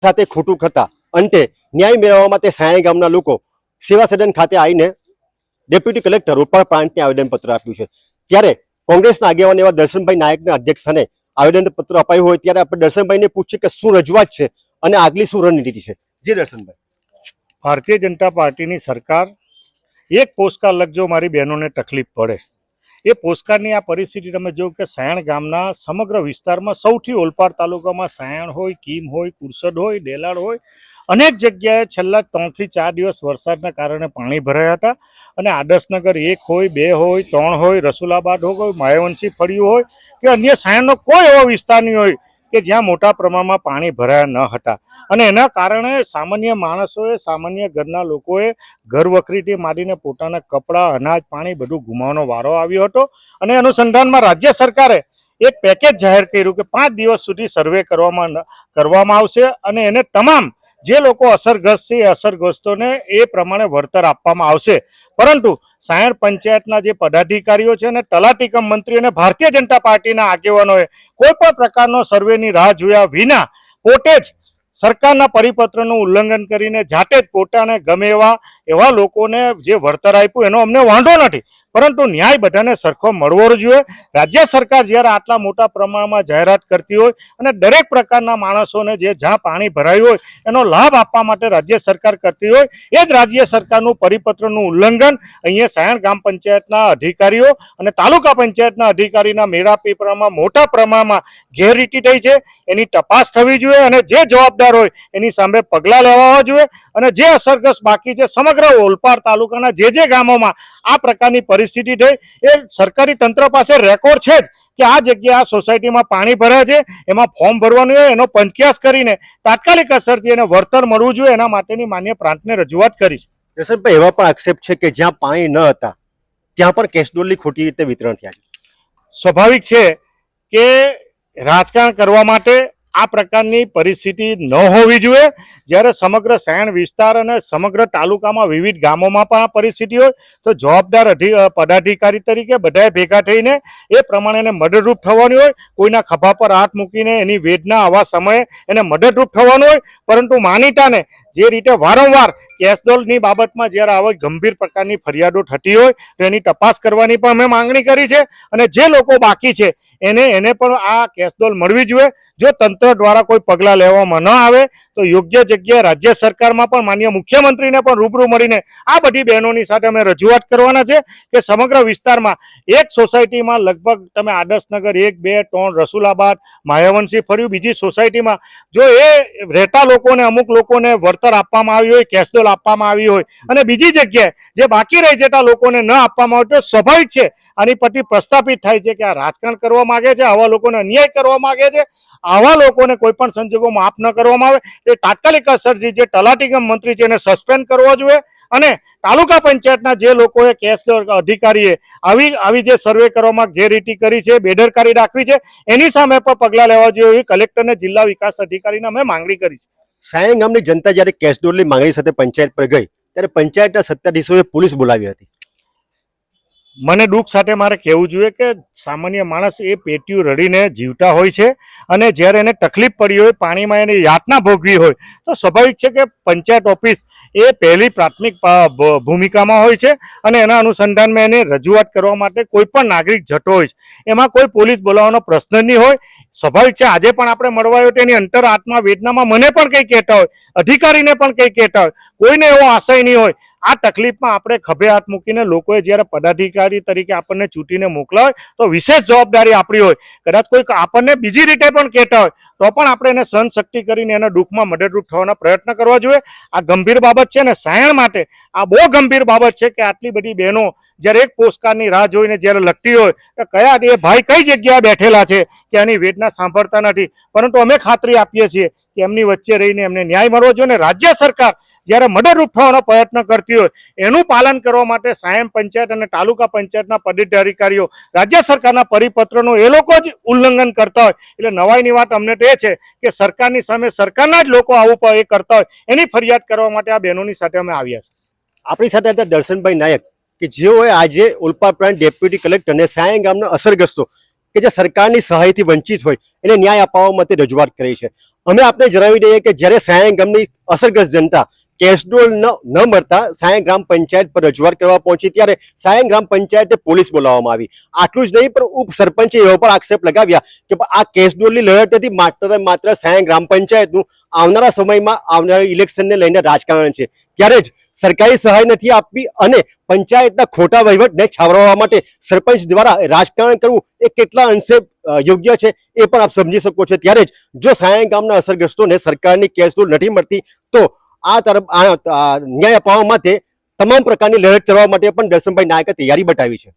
સાથે ખોટું કરતા અંતે ન્યાય મેળવવા માટે સાયણ ગામના લોકો સેવા સદન ખાતે આવીને ડેપ્યુટી કલેક્ટર ઓલપાડ પ્રાંતને આવેદનપત્ર આપ્યું છે। ત્યારે કોંગ્રેસના આગેવાન એવા દર્શનભાઈ નાયકના અધ્યક્ષસ્થાને આવેદનપત્ર અપાયું હોય ત્યારે આપણે દર્શનભાઈને પૂછીએ કે શું રજૂઆત છે અને આગલી શું રણનીતિ છે। જે દર્શનભાઈ, ભારતીય જનતા પાર્ટીની સરકાર એક પોસ્ટકાર્ડ લખજો મારી બહેનોને તકલીફ પડે, એ પોસ્ટકાર્ડની આ પરિસ્થિતિ તમે જો કે સાયણ ગામના સમગ્ર વિસ્તારમાં સૌથી ઓલપાડ તાલુકામાં સાયણ હોય, કીમ હોય, કુરસદ હોય, ડેલાડ હોય, અનેક જગ્યાએ છેલ્લા 3 થી 4 દિવસ વરસાદના કારણે પાણી ભરાયા હતા અને આદર્શનગર 1 હોય, 2 હોય, 3 હોય, રસુલાબાદ હોય, માયાવંશી ફળિયું હોય કે અન્ય સાયણનો કોઈ એવો વિસ્તાર નહીં હોય કે જ્યાં મોટા પ્રમાણમાં પાણી ભરાયા ન હતા અને એના કારણે સામાન્ય માણસોએ, સામાન્ય ઘરના લોકોએ ઘર વખરીથી માંડીને પોતાના કપડાં, અનાજ, પાણી બધું ગુમાવવાનો વારો આવ્યો હતો અને અનુસંધાનમાં રાજ્ય સરકારે એક પેકેજ જાહેર કર્યું કે 5 દિવસ સુધી સર્વે કરવામાં આવશે અને એને તમામ જે લોકો અસરગ્રસ્ત છે એ અસરગ્રસ્તોને એ પ્રમાણે વળતર આપવામાં આવશે। પરંતુ સાયણ પંચાયતના જે પદાધિકારીઓ છે અને તલાટી કમ મંત્રી અને ભારતીય જનતા પાર્ટીના આગેવાનોએ કોઈ પણ પ્રકારનો સર્વેની રાહ જોયા વિના પોતે જ સરકારના પરિપત્રનું ઉલ્લંઘન કરીને જાતે જ પોતાને ગમે એવા લોકોને જે વળતર આપ્યું એનો અમને વાંધો નથી, પરંતુ ન્યાય બધાને સરખો મળવો જોઈએ। રાજ્ય સરકાર જ્યારે આટલા મોટા પ્રમાણમાં જાહેરાત કરતી હોય અને દરેક પ્રકારના માણસોને જે જ્યાં પાણી ભરાયું હોય એનો લાભ આપવા માટે રાજ્ય સરકાર કરતી હોય એ જ રાજ્ય સરકારનું પરિપત્રનું ઉલ્લંઘન અહીંયા સાયણ ગ્રામ પંચાયતના અધિકારીઓ અને તાલુકા પંચાયતના અધિકારીના મેળાપીપળામાં મોટા પ્રમાણમાં ગેરરીતિ થઈ છે, એની તપાસ થવી જોઈએ અને જે જવાબદાર હોય એની સામે પગલાં લેવા જોઈએ અને જે અસરગ્રસ્ત બાકી છે સમગ્ર ઓલપાડ તાલુકાના જે ગામોમાં આ પ્રકારની પરિસ્થિતિ થઈ એ સરકારી તંત્ર પાસે રેકોર્ડ છે જ કે આ જગ્યા આ સોસાયટીમાં પાણી ભરાય છે, એમાં ફોર્મ ભરવાનું હોય એનો પંચક્યાસ કરીને તાત્કાલિક અસરથી એને વળતર મળવું જોઈએ, એના માટેની માન્ય પ્રાંતને રજૂઆત કરી છે। દર્શનભાઈ, એવા પણ આક્ષેપ છે કે જ્યાં પાણી ન હતા ત્યાં પણ કેશડોલની ખોટી રીતે વિતરણ થયા છે। સ્વાભાવિક છે કે રાજકારણ કરવા માટે આ પ્રકારની પરિસ્થિતિ ન હોવી જોઈએ। જ્યારે સમગ્ર સાયણ વિસ્તાર અને સમગ્ર તાલુકામાં વિવિધ ગામોમાં પણ આ પરિસ્થિતિ હોય તો જવાબદાર પદાધિકારી તરીકે બધાએ ભેગા થઈને એ પ્રમાણે મદદરૂપ થવાની હોય, કોઈના ખભા પર હાથ મૂકીને એની વેદના આવા સમયે એને મદદરૂપ થવાનું હોય। પરંતુ માનીતાને જે રીતે વારંવાર કેશડોલની બાબતમાં જ્યારે આવા ગંભીર પ્રકારની ફરિયાદો થતી હોય તો એની તપાસ કરવાની પણ અમે માંગણી કરી છે અને જે લોકો બાકી છે એને પણ આ કેશડોલ મળવી જોઈએ। જો તંત્ર દ્વારા કોઈ પગલાં લેવામાં ન આવે તો યોગ્ય જગ્યાએ રાજ્ય સરકારમાં પણ માન્ય મુખ્યમંત્રીને પણ રૂબરૂ મળીને આ બધી બહેનોની સાથે અમે રજૂઆત કરવાના છે કે સમગ્ર વિસ્તારમાં એક સોસાયટીમાં લગભગ તમે આદર્શનગર 1, 2, 3, રસુલાબાદ, માયાવંશી ફળિયું, બીજી સોસાયટીમાં જો એ રહેતા લોકોને અમુક લોકોને વળતર આપવામાં આવી હોય, કેશડોલ આપવામાં આવી હોય અને બીજી જગ્યાએ જે બાકી રહી જતા લોકોને ન આપવામાં આવે તો સ્વાભાવિક છે આની પરથી પ્રસ્થાપિત થાય છે કે આ રાજકારણ કરવા માંગે છે, આવા લોકોને અન્યાય કરવા માંગે છે। આવા લોકોને કોઈ પણ સંજોગોમાં માફ ન કરવામાં આવે એ તાત્કાલિક અસરથી જે તલાટી કમ મંત્રી છે એને સસ્પેન્ડ કરવો જોઈએ અને તાલુકા પંચાયતના જે લોકોએ કેશડોલ અધિકારીએ આવી જે સર્વે કરવામાં ગેરરીતિ કરી છે, બેદરકારી દાખવી છે એની સામે પણ પગલાં લેવા જોઈએ એવી કલેક્ટરને જિલ્લા વિકાસ અધિકારીને અમે માંગણી કરી છે। સાયણ ગામની જનતા જ્યારે કેશડોલની માંગણી સાથે પંચાયત પર ગઈ ત્યારે પંચાયતના સત્તાધીશોએ પોલીસ બોલાવી હતી। મને દુઃખ સાથે મારે કહેવું જોઈએ કે સામાન્ય માણસ એ પેટીયું રડીને જીવતા હોય છે અને જ્યારે એને તકલીફ પડી હોય, પાણીમાં એને યાતના ભોગવી હોય તો સ્વાભાવિક છે કે પંચાયત ઓફિસ એ પહેલી પ્રાથમિક ભૂમિકામાં હોય છે અને એના અનુસંધાનમાં એને રજૂઆત કરવા માટે કોઈ પણ નાગરિક જતો હોય છે, એમાં કોઈ પોલીસ બોલાવવાનો પ્રશ્ન નહીં હોય। સ્વાભાવિક છે આજે પણ આપણે મળવા આવ્યો તો એની અંતર આત્મા વેદનામાં મને પણ કંઈ કહેતા હોય, અધિકારીને પણ કંઈ કહેતા હોય, કોઈને એવો આશય નહીં હોય। આ તકલીફમાં આપણે ખભે હાથ મૂકીને લોકોએ જ્યારે પદાધિકારી તરીકે આપણને ચૂંટીને મોકલાય તો વિશેષ જવાબદારી આપણી હોય। કદાચ કોઈ આપણને બીજી રીતે પણ કહેતા હોય તો પણ આપણે એને સહનશક્તિ કરીને એના દુઃખમાં મદદરૂપ થવાના પ્રયત્ન કરવા જોઈએ। આ ગંભીર બાબત છે ને સાયણ માટે આ બહુ ગંભીર બાબત છે કે આટલી બધી બહેનો જ્યારે એક પોસ્ટકાર્ડની રાહ જોઈને જ્યારે લખતી હોય તો કયા એ ભાઈ કઈ જગ્યાએ બેઠેલા છે કે એની વેદના સાંભળતા નથી, પરંતુ અમે ખાતરી આપીએ છીએ કે એમની વચ્ચે રહીને એમને ન્યાય મળવો જોઈએ અને રાજ્ય સરકાર જ્યારે મદદરૂપ થવાનો પ્રયત્ન કરતી હોય એનું પાલન કરવા માટે સાયણ પંચાયત અને તાલુકા પંચાયતના પદાધિકારીઓ રાજ્ય સરકારના પરિપત્રનું એ લોકો જ ઉલ્લંઘન કરતા હોય એટલે નવાઈની વાત અમને તો એ છે કે સરકારની સામે સરકારના જ લોકો આવું એ કરતા હોય એની ફરિયાદ કરવા માટે આ બહેનોની સાથે અમે આવ્યા છે। આપણી સાથે હતા દર્શનભાઈ નાયક કે જેઓએ આજે ઓલપાડ પ્રાંત ડેપ્યુટી કલેક્ટર અને સાયણ ગામના અસરગ્રસ્તો કે જે સરકારની સહાયથી વંચિત હોય એને ન્યાય અપાવવા માટે રજૂઆત કરી છે અમે આપને જણાવી દઈએ કે જ્યારે સાયણ ગામની અસરગ્રસ્ત જનતા કેશડોલ ન મળતા સાયણ ગ્રામ પંચાયત પર રજૂઆત કરવા પહોંચી ત્યારે સાયણ ગ્રામ પંચાયતે પોલીસ બોલાવવામાં આવી. આટલું જ નહીં પણ ઉપસરપંચે એવો પણ આક્ષેપ લગાવ્યા કે આ કેશડોલની લડત હતી માત્ર ને માત્ર સાયણ ગ્રામ પંચાયતનું આવનારા સમયમાં આવનારા ઇલેક્શનને લઈને રાજકારણ છે. ત્યારે જ સરકારી સહાય નથી આપવી અને પંચાયતના ખોટા વહીવટને છાવરવા માટે સરપંચ દ્વારા રાજકારણ કરવું એ કેટલા અંશે યોગ્ય છે એ પણ આપ સમજી શકો છો. ત્યારે જ જો સાયણ ગામના અસરગ્રસ્તોને સરકારની કેશડોલ નથી મળતી તો આ તરફ ન્યાય અપાવવા માટે તમામ પ્રકારની લડત ચલાવવા માટે પણ દર્શનભાઈ નાયકે તૈયારી બતાવી છે.